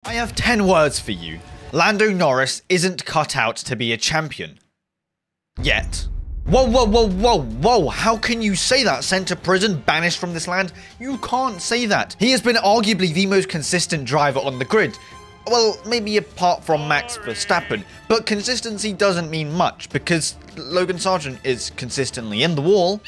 I have 10 words for you. Lando Norris isn't cut out to be a champion. Yet. Whoa, whoa, whoa, whoa, whoa. How can you say that? Sent to prison, banished from this land? You can't say that. He has been arguably the most consistent driver on the grid. Well, maybe apart from Max Verstappen, but consistency doesn't mean much because Logan Sargent is consistently in the wall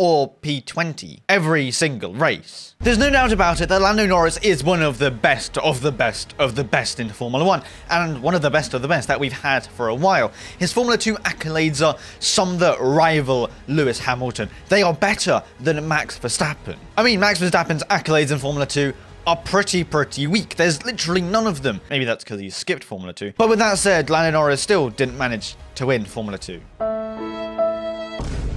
or P20 every single race. There's no doubt about it that Lando Norris is one of the best of the best of the best in Formula 1, and one of the best that we've had for a while. His Formula 2 accolades are some that rival Lewis Hamilton. They are better than Max Verstappen. I mean, Max Verstappen's accolades in Formula 2 are pretty weak. There's literally none of them. Maybe that's because he skipped Formula 2. But with that said, Lando Norris still didn't manage to win Formula 2.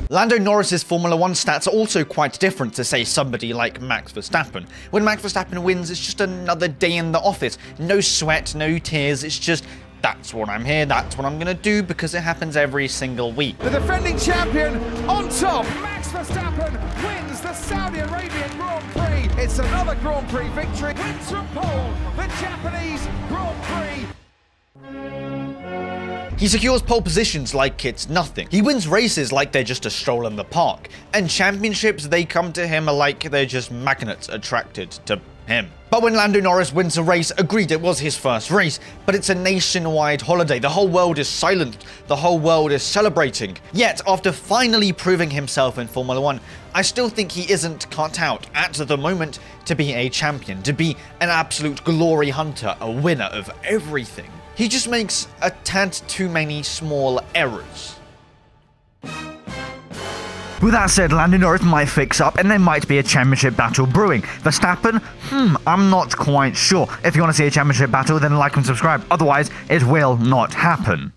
Lando Norris's Formula 1 stats are also quite different to, say, somebody like Max Verstappen. When Max Verstappen wins, it's just another day in the office. No sweat, no tears, it's just, that's what I'm here, that's what I'm gonna do, because it happens every single week. The defending champion on top, Max Verstappen wins the Saudi Arabian Grand Prix. It's another Grand Prix victory. Wins from pole, the Japanese Grand Prix. He secures pole positions like it's nothing. He wins races like they're just a stroll in the park. And championships, they come to him like they're just magnets attracted to him. But when Lando Norris wins a race, agreed, it was his first race, but it's a nationwide holiday. The whole world is silent. The whole world is celebrating. Yet, after finally proving himself in Formula 1, I still think he isn't cut out at the moment to be a champion, to be an absolute glory hunter, a winner of everything. He just makes a tad too many small errors. With that said, Lando Norris might fix up and there might be a championship battle brewing. Verstappen? I'm not quite sure. If you want to see a championship battle, then like and subscribe. Otherwise, it will not happen.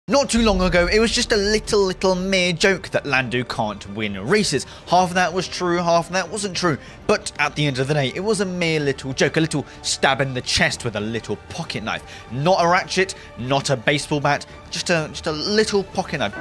Not too long ago, it was just a little mere joke that Lando can't win races. Half of that was true, half of that wasn't true. But at the end of the day, it was a mere little joke, a little stab in the chest with a little pocket knife. Not a ratchet, not a baseball bat, just a little pocket knife.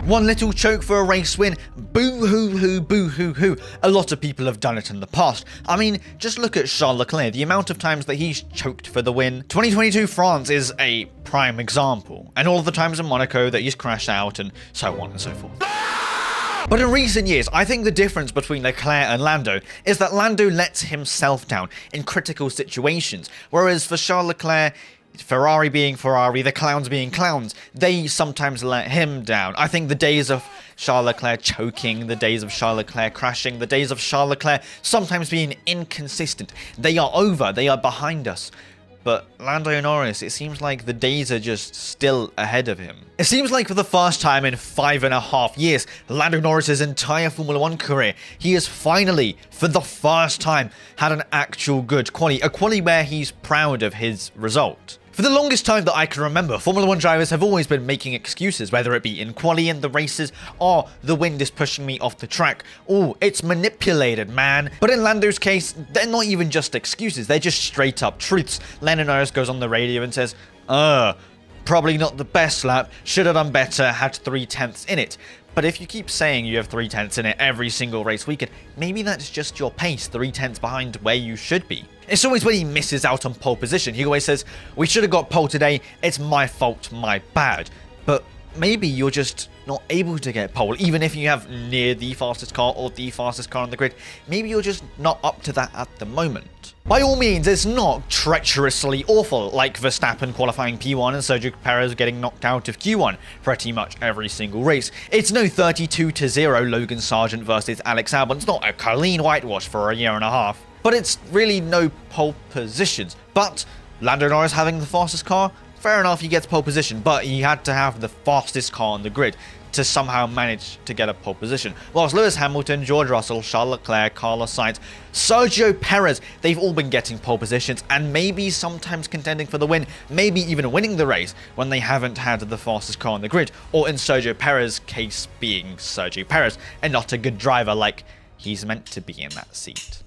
One little choke for a race win, boo-hoo-hoo, boo-hoo-hoo. A lot of people have done it in the past. I mean, just look at Charles Leclerc, the amount of times that he's choked for the win. 2022 France is a prime example, and all of the times in Monaco that he's crashed out and so on and so forth. But in recent years, I think the difference between Leclerc and Lando is that Lando lets himself down in critical situations, whereas for Charles Leclerc, Ferrari being Ferrari, the clowns being clowns, they sometimes let him down. I think the days of Charles Leclerc choking, the days of Charles Leclerc crashing, the days of Charles Leclerc sometimes being inconsistent, they are over, they are behind us. But Lando Norris, it seems like the days are just still ahead of him. It seems like for the first time in 5.5 years, Lando Norris's entire Formula 1 career, he has finally, for the first time, had an actual good quali, a quali where he's proud of his result. For the longest time that I can remember, Formula 1 drivers have always been making excuses, whether it be in quali in the races, or the wind is pushing me off the track. Oh, it's manipulated, man. But in Lando's case, they're not even just excuses, they're just straight up truths. Lando Norris goes on the radio and says, probably not the best lap, should have done better, had 3/10 in it. But if you keep saying you have 3/10 in it every single race weekend, maybe that's just your pace, 3/10 behind where you should be. It's always when he misses out on pole position. He always says, we should have got pole today, it's my fault, my bad. But maybe you're just not able to get pole, even if you have near the fastest car or the fastest car on the grid. Maybe you're just not up to that at the moment. By all means, it's not treacherously awful, like Verstappen qualifying P1 and Sergio Perez getting knocked out of Q1 pretty much every single race. It's no 32-0 Logan Sargent versus Alex Albon. It's not a clean whitewash for a year and a half. But it's really no pole positions. But Lando Norris having the fastest car, fair enough, he gets pole position, but he had to have the fastest car on the grid to somehow manage to get a pole position. Whilst Lewis Hamilton, George Russell, Charles Leclerc, Carlos Sainz, Sergio Perez, they've all been getting pole positions and maybe sometimes contending for the win, maybe even winning the race when they haven't had the fastest car on the grid, or in Sergio Perez's case being Sergio Perez and not a good driver like he's meant to be in that seat.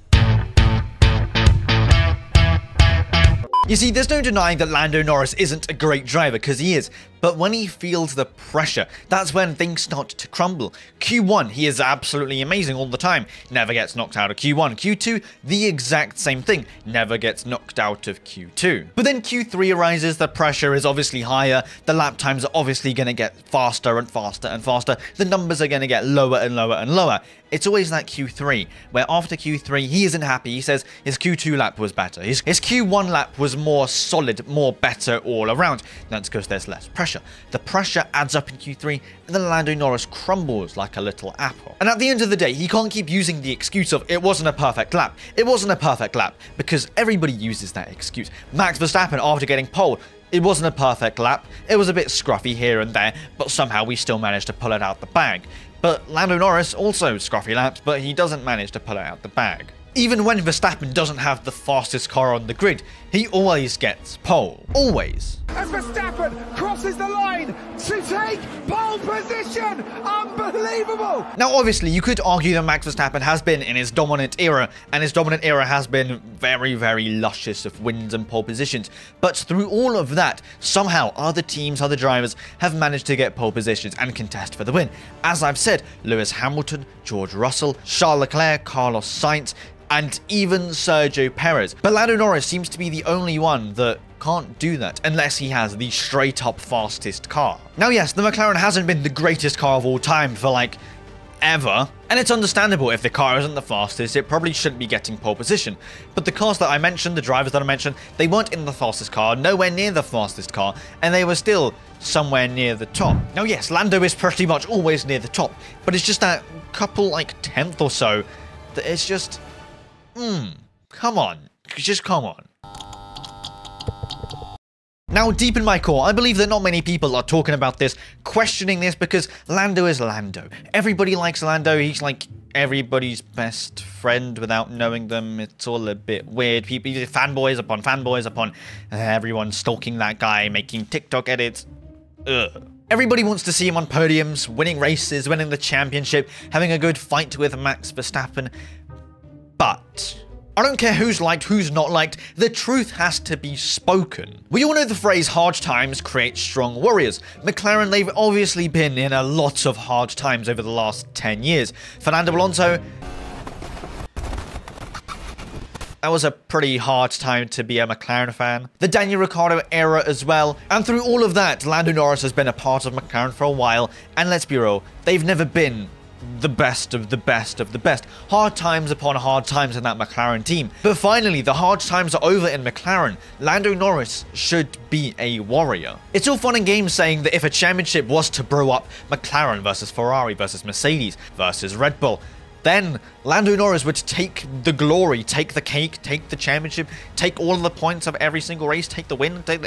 You see, there's no denying that Lando Norris isn't a great driver, because he is, But when he feels the pressure, that's when things start to crumble. Q1, he is absolutely amazing all the time. Never gets knocked out of Q1. Q2, the exact same thing. Never gets knocked out of Q2. But then Q3 arises, the pressure is obviously higher, the lap times are obviously going to get faster and faster and faster, the numbers are going to get lower and lower and lower. It's always that Q3, where after Q3, he isn't happy. He says his Q2 lap was better. His Q1 lap was more solid, more better all around. That's because there's less pressure. The pressure adds up in Q3, and then Lando Norris crumbles like a little apple. And at the end of the day, he can't keep using the excuse of, it wasn't a perfect lap. It wasn't a perfect lap, because everybody uses that excuse. Max Verstappen, after getting pole, it wasn't a perfect lap. It was a bit scruffy here and there, but somehow we still managed to pull it out the bag. But Lando Norris also scruffy laps, but he doesn't manage to pull it out the bag. Even when Verstappen doesn't have the fastest car on the grid, he always gets pole. Always. As Verstappen crosses the line to take pole position. Unbelievable! Now, obviously, you could argue that Max Verstappen has been in his dominant era, and his dominant era has been very, very luscious of wins and pole positions. But through all of that, somehow other teams, other drivers have managed to get pole positions and contest for the win. As I've said, Lewis Hamilton, George Russell, Charles Leclerc, Carlos Sainz, and even Sergio Perez. But Lando Norris seems to be the only one that can't do that unless he has the straight up fastest car. Now yes, the McLaren hasn't been the greatest car of all time for like ever, and it's understandable if the car isn't the fastest, it probably shouldn't be getting pole position. But the cars that I mentioned, the drivers that I mentioned, they weren't in the fastest car, nowhere near the fastest car, and they were still somewhere near the top. Now yes, Lando is pretty much always near the top, but it's just that couple like 10th or so that it's just come on. Just come on. Now, deep in my core, I believe that not many people are talking about this, questioning this, because Lando is Lando. Everybody likes Lando. He's like everybody's best friend without knowing them. It's all a bit weird. People, fanboys upon everyone stalking that guy, making TikTok edits. Ugh. Everybody wants to see him on podiums, winning races, winning the championship, having a good fight with Max Verstappen. But I don't care who's liked, who's not liked, the truth has to be spoken. We all know the phrase hard times create strong warriors. McLaren, they've obviously been in a lot of hard times over the last 10 years. Fernando Alonso, that was a pretty hard time to be a McLaren fan. The Daniel Ricciardo era as well. And through all of that, Lando Norris has been a part of McLaren for a while. And let's be real, they've never been the best of the best of the best. Hard times upon hard times in that McLaren team. But finally, the hard times are over in McLaren. Lando Norris should be a warrior. It's all fun and games saying that if a championship was to brew up, McLaren versus Ferrari versus Mercedes versus Red Bull, then Lando Norris would take the glory, take the cake, take the championship, take all of the points of every single race, take the win, take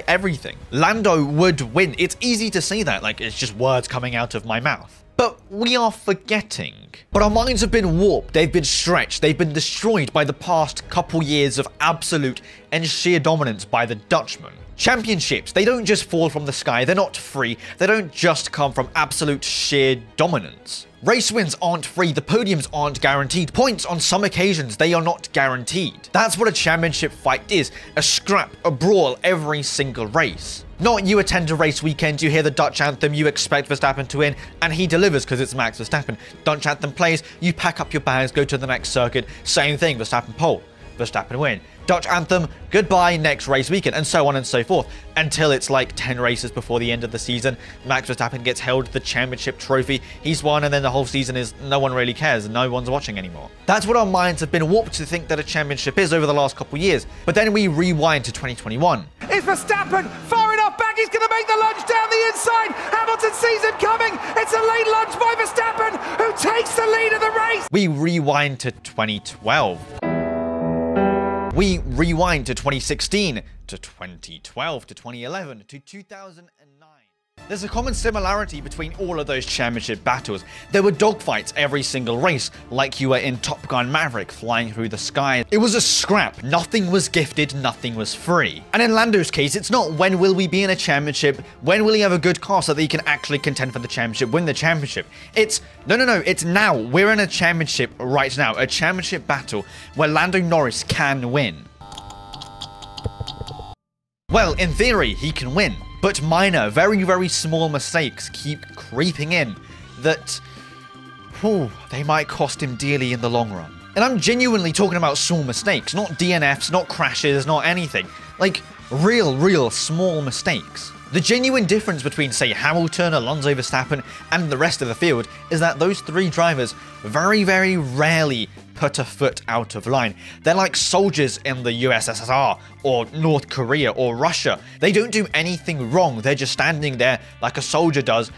everything. Lando would win. It's easy to say that, like it's just words coming out of my mouth. But we are forgetting. But our minds have been warped, they've been stretched, they've been destroyed by the past couple years of absolute and sheer dominance by the Dutchman. Championships, they don't just fall from the sky, they're not free, they don't just come from absolute sheer dominance. Race wins aren't free, the podiums aren't guaranteed, points on some occasions, they are not guaranteed. That's what a championship fight is, a scrap, a brawl every single race. Not you attend a race weekend, you hear the Dutch anthem, you expect Verstappen to win, and he delivers because it's Max Verstappen. Dutch anthem plays, you pack up your bags, go to the next circuit, same thing, Verstappen pole, Verstappen win. Dutch anthem, goodbye next race weekend, and so on and so forth, until it's like 10 races before the end of the season. Max Verstappen gets held the championship trophy, he's won, and then the whole season is no one really cares, no one's watching anymore. That's what our minds have been warped to think that a championship is over the last couple years. But then we rewind to 2021. Is Verstappen far enough back? He's going to make the lunge down the inside. Hamilton sees him coming. It's a late lunge by Verstappen, who takes the lead of the race. We rewind to 2012. We rewind to 2016, to 2012, to 2011, to 2009. There's a common similarity between all of those championship battles. There were dogfights every single race, like you were in Top Gun Maverick flying through the sky. It was a scrap. Nothing was gifted, nothing was free. And in Lando's case, it's not when will we be in a championship, when will he have a good car so that he can actually contend for the championship, win the championship. It's, no, it's now. We're in a championship right now, a championship battle where Lando Norris can win. Well, in theory, he can win. But minor, very, very small mistakes keep creeping in that, they might cost him dearly in the long run. And I'm genuinely talking about small mistakes, not DNFs, not crashes, not anything. Like, real small mistakes. The genuine difference between, say, Hamilton, Alonso, Verstappen, and the rest of the field is that those three drivers very, very rarely put a foot out of line. They're like soldiers in the USSR, or North Korea, or Russia. They don't do anything wrong, they're just standing there like a soldier does,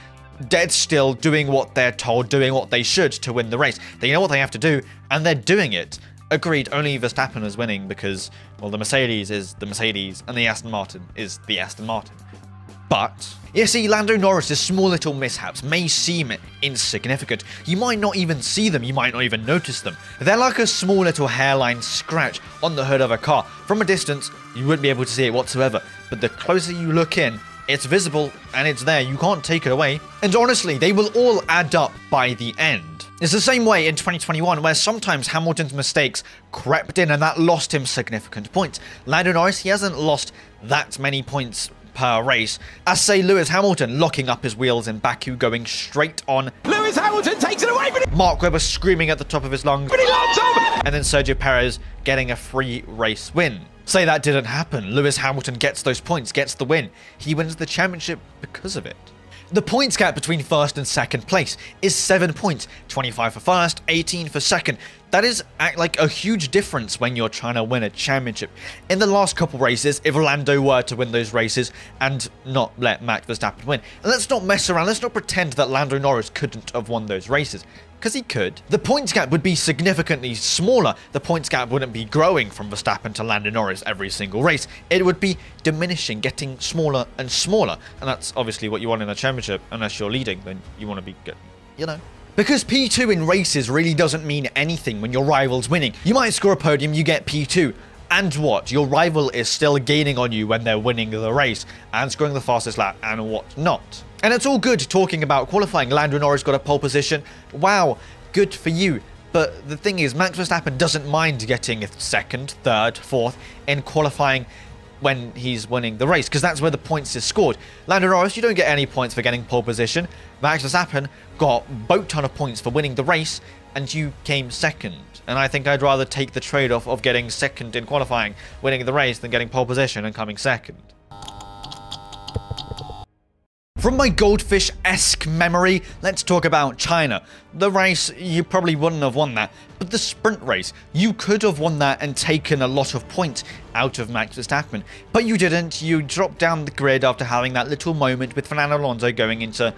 dead still, doing what they're told, doing what they should to win the race. They know what they have to do, and they're doing it. Agreed, only Verstappen is winning because, well, the Mercedes is the Mercedes, and the Aston Martin is the Aston Martin. But, you see, Lando Norris' small little mishaps may seem insignificant. You might not even see them, you might not even notice them. They're like a small little hairline scratch on the hood of a car. From a distance, you wouldn't be able to see it whatsoever, but the closer you look in, it's visible and it's there, you can't take it away. And honestly, they will all add up by the end. It's the same way in 2021, where sometimes Hamilton's mistakes crept in and that lost him significant points. Lando Norris, he hasn't lost that many points per race, as say Lewis Hamilton locking up his wheels in Baku, going straight on. Lewis Hamilton takes it away from him. Mark Webber screaming at the top of his lungs. But he lands on. And then Sergio Perez getting a free race win. Say that didn't happen. Lewis Hamilton gets those points, gets the win. He wins the championship because of it. The points gap between first and second place is 7 points, 25 for first, 18 for second. That is like a huge difference when you're trying to win a championship. In the last couple races, if Lando were to win those races and not let Max Verstappen win, and let's not mess around, let's not pretend that Lando Norris couldn't have won those races. Because he could. The points gap would be significantly smaller. The points gap wouldn't be growing from Verstappen to Lando Norris every single race. It would be diminishing, getting smaller and smaller. And that's obviously what you want in a championship. Unless you're leading, then you want to be good, you know. Because P2 in races really doesn't mean anything when your rival's winning. You might score a podium, you get P2. And what? Your rival is still gaining on you when they're winning the race and scoring the fastest lap and whatnot. And it's all good talking about qualifying. Lando Norris got a pole position. Wow, good for you. But the thing is, Max Verstappen doesn't mind getting second, third, fourth in qualifying when he's winning the race, because that's where the points is scored. Lando Norris, you don't get any points for getting pole position. Max Verstappen got a boat ton of points for winning the race, and you came second. And I think I'd rather take the trade-off of getting second in qualifying, winning the race, than getting pole position and coming second. From my goldfish-esque memory, let's talk about China. The race, you probably wouldn't have won that, but the sprint race, you could have won that and taken a lot of points out of Max Verstappen, but you didn't. You dropped down the grid after having that little moment with Fernando Alonso going into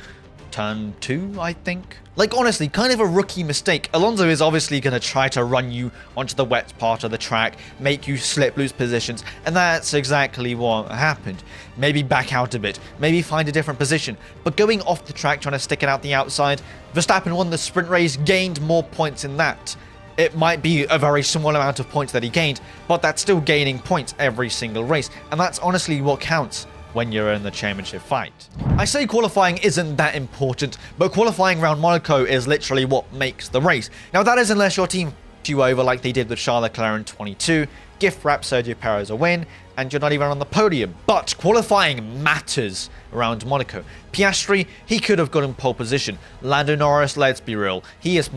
turn 2, I think. Like, honestly, kind of a rookie mistake. Alonso is obviously going to try to run you onto the wet part of the track, make you slip, lose positions, and that's exactly what happened. Maybe back out a bit, maybe find a different position, but going off the track, trying to stick it out the outside, Verstappen won the sprint race, gained more points in that. It might be a very small amount of points that he gained, but that's still gaining points every single race, and that's honestly what counts when you're in the championship fight. I say qualifying isn't that important, but qualifying around Monaco is literally what makes the race. Now that is unless your team f***s you over like they did with Charles Leclerc in 22, gift wrap Sergio Perez a win, and you're not even on the podium. But qualifying matters around Monaco. Piastri, he could have gotten pole position. Lando Norris, let's be real, he's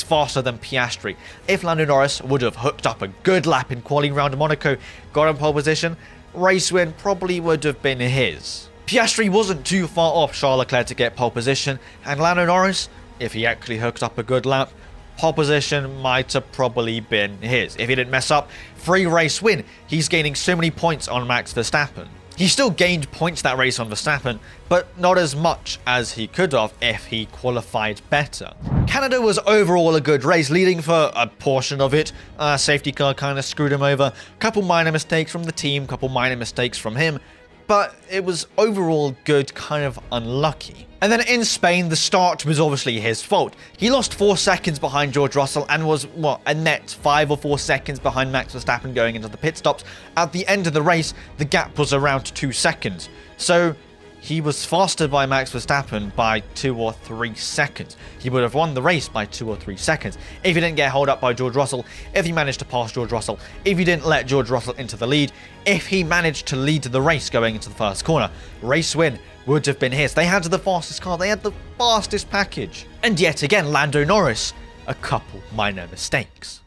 faster than Piastri. If Lando Norris would have hooked up a good lap in qualifying around Monaco, got in pole position, race win probably would have been his. Piastri wasn't too far off Charles Leclerc to get pole position, and Lando Norris, if he actually hooked up a good lap, pole position might have probably been his. If he didn't mess up, free race win. He's gaining so many points on Max Verstappen. He still gained points that race on Verstappen, but not as much as he could have if he qualified better. Canada was overall a good race, leading for a portion of it. Safety car kind of screwed him over. Couple minor mistakes from the team, couple minor mistakes from him, but it was overall good, kind of unlucky. And then in Spain, the start was obviously his fault. He lost 4 seconds behind George Russell and was, what, a net 5 or 4 seconds behind Max Verstappen going into the pit stops. At the end of the race, the gap was around 2 seconds. So he was faster by Max Verstappen by 2 or 3 seconds. He would have won the race by 2 or 3 seconds if he didn't get held up by George Russell, if he managed to pass George Russell, if he didn't let George Russell into the lead, if he managed to lead the race going into the first corner. Race win would have been his. They had the fastest car, they had the fastest package. And yet again, Lando Norris, a couple minor mistakes.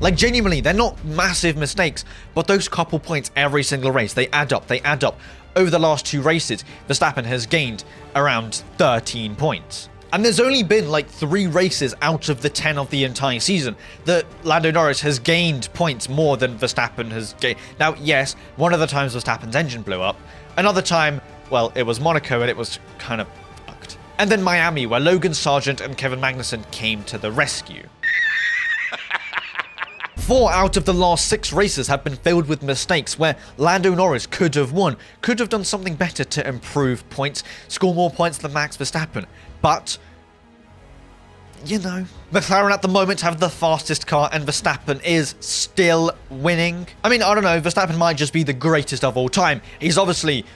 Like, genuinely, they're not massive mistakes, but those couple points every single race, they add up, they add up. Over the last 2 races, Verstappen has gained around 13 points. And there's only been like 3 races out of the 10 of the entire season that Lando Norris has gained points more than Verstappen has gained. Now, yes, one of the times Verstappen's engine blew up. Another time, well, it was Monaco and it was kind of fucked. And then Miami, where Logan Sargent and Kevin Magnussen came to the rescue. 4 out of the last 6 races have been filled with mistakes where Lando Norris could have won, could have done something better to improve points, score more points than Max Verstappen. But, you know, McLaren at the moment have the fastest car and Verstappen is still winning. I mean, I don't know, Verstappen might just be the greatest of all time. He's obviously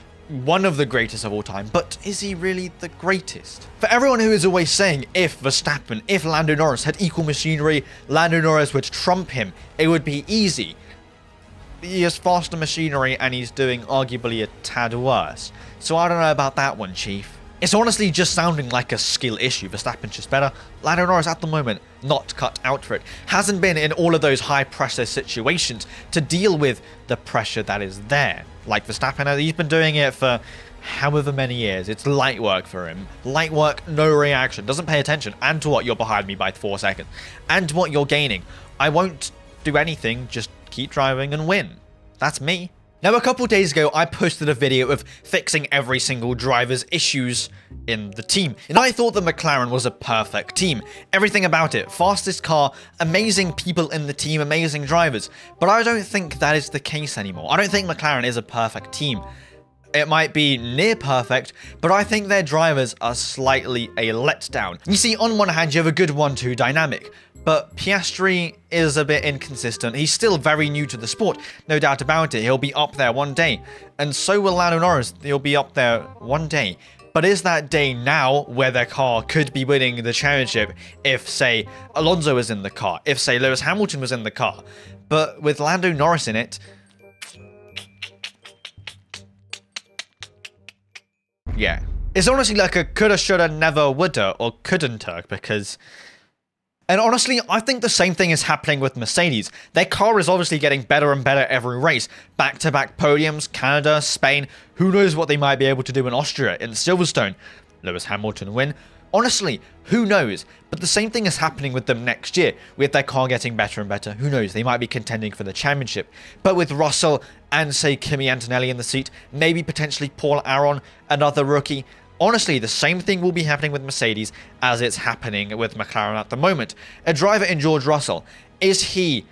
one of the greatest of all time, but is he really the greatest? For everyone who is always saying if Verstappen, if Lando Norris had equal machinery, Lando Norris would trump him, it would be easy. He has faster machinery and he's doing arguably a tad worse. So I don't know about that one, Chief. It's honestly just sounding like a skill issue. Verstappen's just better. Lando Norris at the moment, not cut out for it. Hasn't been in all of those high pressure situations to deal with the pressure that is there. Like Verstappen, he's been doing it for however many years. It's light work for him. Light work, no reaction. Doesn't pay attention. And to what? You're behind me by 4 seconds. And to what you're gaining. I won't do anything. Just keep driving and win. That's me. Now, a couple days ago, I posted a video of fixing every single driver's issues in the team. And I thought that McLaren was a perfect team. Everything about it. Fastest car, amazing people in the team, amazing drivers. But I don't think that is the case anymore. I don't think McLaren is a perfect team. It might be near perfect, but I think their drivers are slightly a letdown. You see, on one hand, you have a good 1-2 dynamic. But Piastri is a bit inconsistent. He's still very new to the sport, no doubt about it. He'll be up there one day. And so will Lando Norris. He'll be up there one day. But is that day now where their car could be winning the championship if, say, Alonso was in the car, if, say, Lewis Hamilton was in the car? But with Lando Norris in it, yeah. It's honestly like a coulda, shoulda, never, woulda, or couldn't-er, because... And honestly, I think the same thing is happening with Mercedes. Their car is obviously getting better and better every race. Back-to-back podiums, Canada, Spain. Who knows what they might be able to do in Austria, in Silverstone. Lewis Hamilton win. Honestly, who knows? But the same thing is happening with them next year. With their car getting better and better, who knows? They might be contending for the championship. But with Russell and, say, Kimi Antonelli in the seat, maybe potentially Paul Aron, another rookie. Honestly, the same thing will be happening with Mercedes as it's happening with McLaren at the moment. A driver in George Russell, is he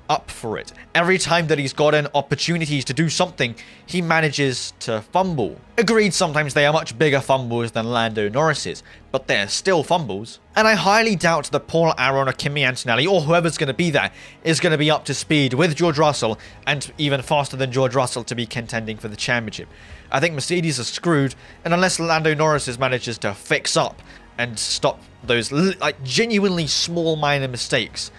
up for it? Every time that he's gotten opportunities to do something, he manages to fumble. Agreed, sometimes they are much bigger fumbles than Lando Norris's, but they're still fumbles. And I highly doubt that Paul Aron or Kimi Antonelli, or whoever's going to be there, is going to be up to speed with George Russell, and even faster than George Russell to be contending for the championship. I think Mercedes are screwed, and unless Lando Norris manages to fix up and stop those like genuinely small minor mistakes,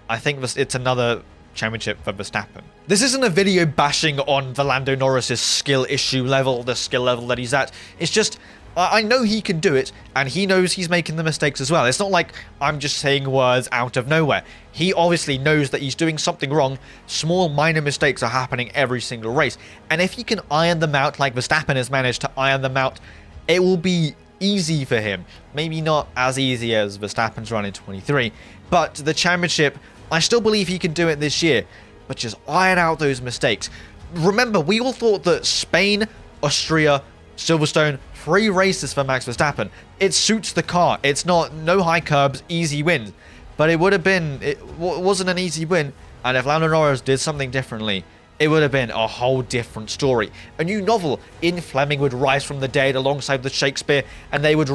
I think it's another championship for Verstappen. This isn't a video bashing on the Lando Norris's skill issue level, the skill level that he's at. It's just, I know he can do it, and he knows he's making the mistakes as well. It's not like I'm just saying words out of nowhere. He obviously knows that he's doing something wrong. Small, minor mistakes are happening every single race. And if he can iron them out like Verstappen has managed to iron them out, it will be easy for him. Maybe not as easy as Verstappen's run in 23, but the championship, I still believe he can do it this year. But just iron out those mistakes. Remember, we all thought that Spain, Austria, Silverstone, 3 races for Max Verstappen. It suits the car. It's not, no high curbs, easy wins. But it would have been, it wasn't an easy win. And if Lando Norris did something differently, it would have been a whole different story. A new novel in Fleming would rise from the dead alongside the Shakespeare, and they would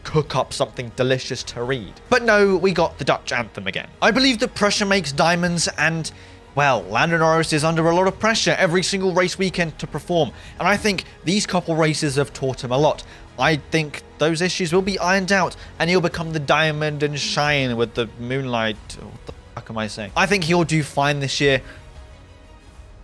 cook up something delicious to read. But no, we got the Dutch anthem again. I believe that pressure makes diamonds, and Well, Lando Norris is under a lot of pressure every single race weekend to perform, and I think these couple races have taught him a lot. I think those issues will be ironed out, and he'll become the diamond and shine with the moonlight. What the fuck am I saying? I think he'll do fine this year,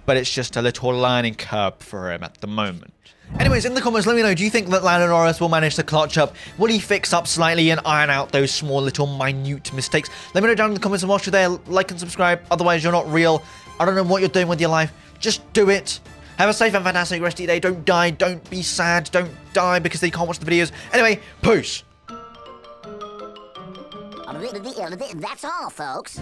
but it's just a little learning curve for him at the moment. Anyways, in the comments, let me know, do you think that Lando Norris will manage to clutch up? Will he fix up slightly and iron out those small little minute mistakes? Let me know down in the comments, and whilst you're there, like and subscribe. Otherwise, you're not real. I don't know what you're doing with your life. Just do it. Have a safe and fantastic rest of your day. Don't die. Don't be sad. Don't die because they can't watch the videos. Anyway, peace. That's all, folks.